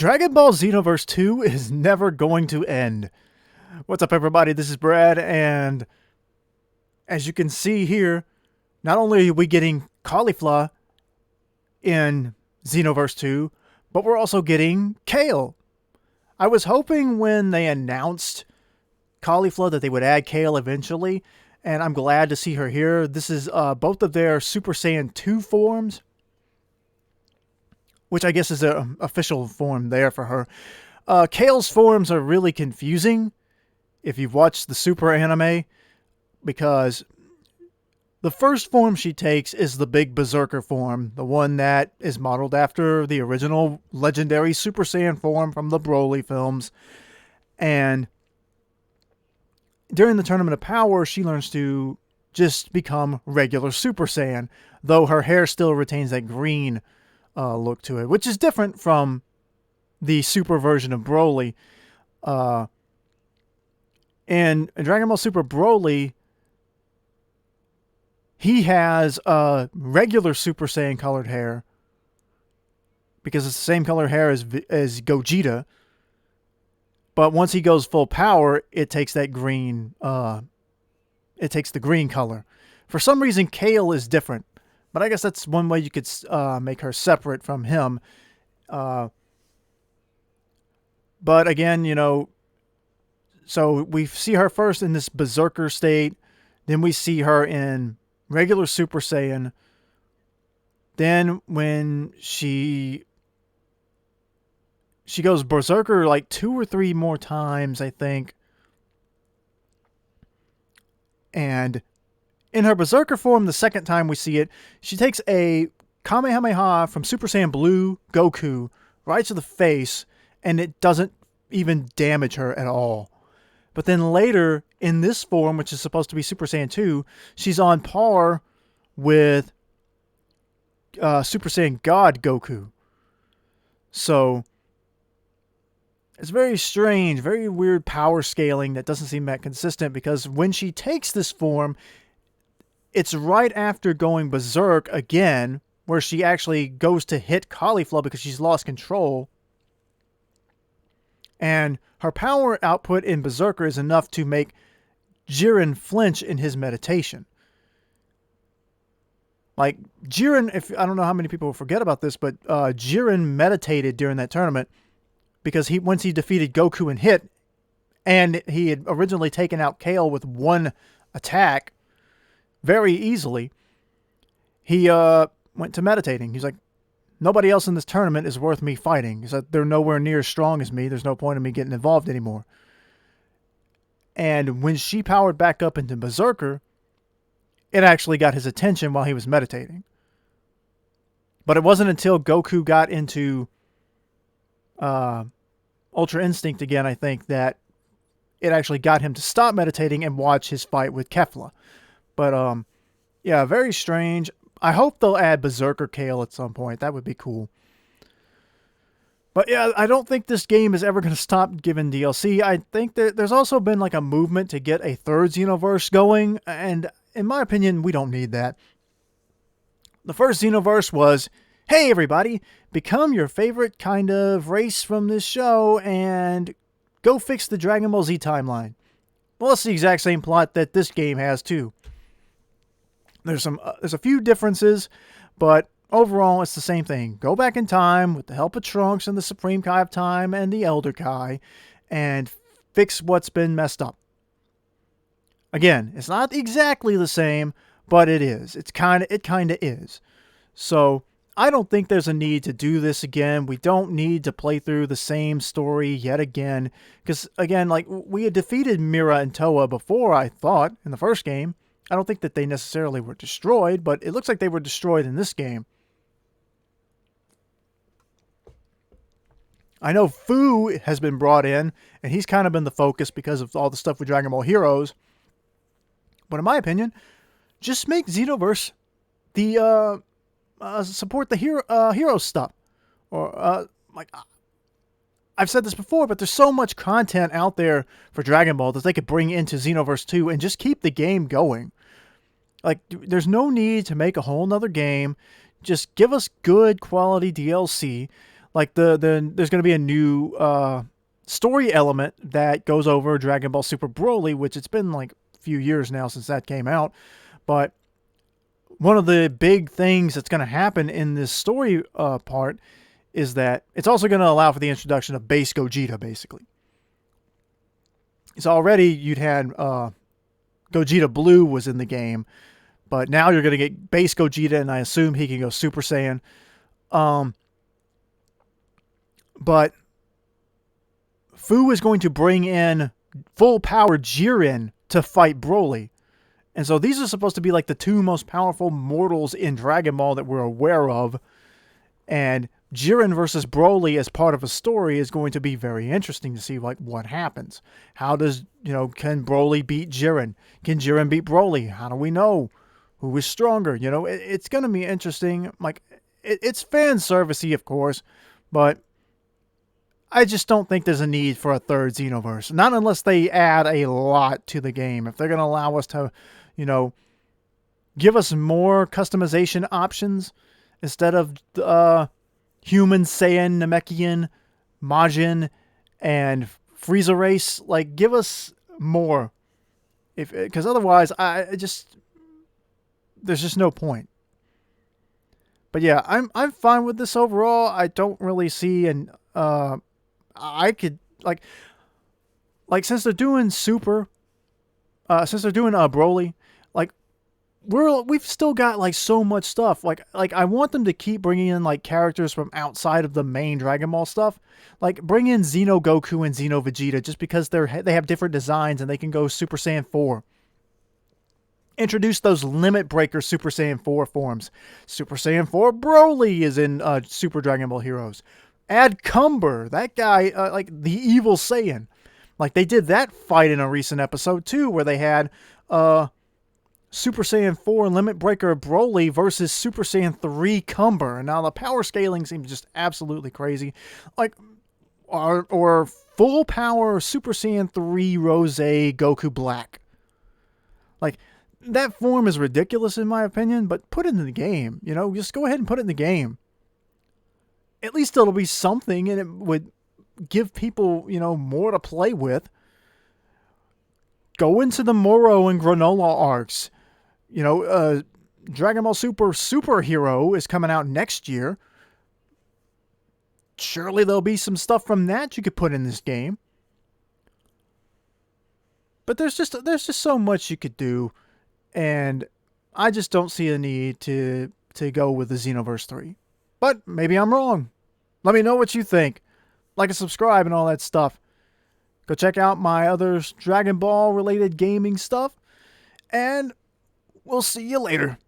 Dragon Ball Xenoverse 2 is never going to end. What's up, everybody? This is Brad, and as you can see here, not only are we getting Caulifla in Xenoverse 2, but we're also getting Kale. I was hoping when they announced Caulifla that they would add Kale eventually, and I'm glad to see her here. This is both of their Super Saiyan 2 forms, which I guess is an official form there for her. Kale's forms are really confusing if you've watched the Super anime, because the first form she takes is the big Berserker form, the one that is modeled after the original legendary Super Saiyan form from the Broly films. And during the Tournament of Power, she learns to just become regular Super Saiyan, though her hair still retains that green look to it, which is different from the Super version of Broly. In Dragon Ball Super Broly, he has regular Super Saiyan colored hair because it's the same color hair as Gogeta. But once he goes full power, it takes that green. It takes the green color. For some reason, Kale is different, but I guess that's one way you could make her separate from him. But again, you know, so we see her first in this Berserker state, then we see her in regular Super Saiyan. Then when she goes Berserker like 2 or 3 more times, I think. And in her Berserker form, the second time we see it, she takes a Kamehameha from Super Saiyan Blue Goku right to the face, and it doesn't even damage her at all. But then later, in this form, which is supposed to be Super Saiyan 2, she's on par with Super Saiyan God Goku. So it's very strange, very weird power scaling that doesn't seem that consistent, because when she takes this form, it's right after going Berserk again, where she actually goes to hit Caulifla because she's lost control. And her power output in Berserker is enough to make Jiren flinch in his meditation. Like, Jiren, I don't know how many people will forget about this, but Jiren meditated during that tournament because once he defeated Goku and hit, and he had originally taken out Kale with one attack very easily, he went to meditating. He's like, nobody else in this tournament is worth me fighting. He said, they're nowhere near as strong as me. There's no point in me getting involved anymore. And when she powered back up into Berserker, it actually got his attention while he was meditating. But it wasn't until Goku got into Ultra Instinct again, I think, that it actually got him to stop meditating and watch his fight with Kefla. But, yeah, very strange. I hope they'll add Berserker Kale at some point. That would be cool. But yeah, I don't think this game is ever going to stop giving DLC. I think that there's also been like a movement to get a third Xenoverse going, and in my opinion, we don't need that. The first Xenoverse was, hey everybody, become your favorite kind of race from this show and go fix the Dragon Ball Z timeline. Well, that's the exact same plot that this game has too. There's a few differences, but overall it's the same thing. Go back in time with the help of Trunks and the Supreme Kai of Time and the Elder Kai and fix what's been messed up. Again, it's not exactly the same, but it is. It kind of is. So I don't think there's a need to do this again. We don't need to play through the same story yet again, because again, like, we had defeated Mira and Toa before, I thought, in the first game. I don't think that they necessarily were destroyed, but it looks like they were destroyed in this game. I know Fu has been brought in, and he's kind of been the focus because of all the stuff with Dragon Ball Heroes. But in my opinion, just make Xenoverse the support the hero stuff. Or like, I've said this before, but there's so much content out there for Dragon Ball that they could bring into Xenoverse 2 and just keep the game going. Like, there's no need to make a whole nother game. Just give us good quality DLC. Like there's going to be a new story element that goes over Dragon Ball Super Broly, which it's been like a few years now since that came out. But one of the big things that's going to happen in this story part is that it's also going to allow for the introduction of base Gogeta, basically. So already you'd had Gogeta Blue was in the game, but now you're going to get base Gogeta, and I assume he can go Super Saiyan. But Fu is going to bring in full power Jiren to fight Broly. And so these are supposed to be like the two most powerful mortals in Dragon Ball that we're aware of. And Jiren versus Broly as part of a story is going to be very interesting to see like what happens. How does, can Broly beat Jiren? Can Jiren beat Broly? How do we know who is stronger? It's going to be interesting. Like it's fan servicey, of course, but I just don't think there's a need for a third Xenoverse. Not unless they add a lot to the game. If they're going to allow us to, give us more customization options instead of human, Saiyan, Namekian, Majin, and Frieza race, like give us more. Because otherwise, there's just no point. But yeah, I'm fine with this overall. I don't really see I could like since they're doing Super, since they're doing Broly, like we've still got like so much stuff. Like I want them to keep bringing in like characters from outside of the main Dragon Ball stuff. Like bring in Xeno Goku and Xeno Vegeta just because they have different designs and they can go Super Saiyan 4. Introduce those Limit Breaker Super Saiyan 4 forms. Super Saiyan 4 Broly is in Super Dragon Ball Heroes. Add Cumber, that guy, like the evil Saiyan. Like they did that fight in a recent episode too, where they had Super Saiyan 4 Limit Breaker Broly versus Super Saiyan 3 Cumber. And now the power scaling seems just absolutely crazy. Like, or full power Super Saiyan 3 Rose Goku Black. Like, that form is ridiculous in my opinion, but put it in the game. Just go ahead and put it in the game. At least it'll be something, and it would give people, more to play with. Go into the Moro and Granola arcs. Dragon Ball Super Superhero is coming out next year. Surely there'll be some stuff from that you could put in this game. But there's just so much you could do, and I just don't see a need to go with the Xenoverse 3. But maybe I'm wrong. Let me know what you think. Like and subscribe and all that stuff. Go check out my other Dragon Ball related gaming stuff. And we'll see you later.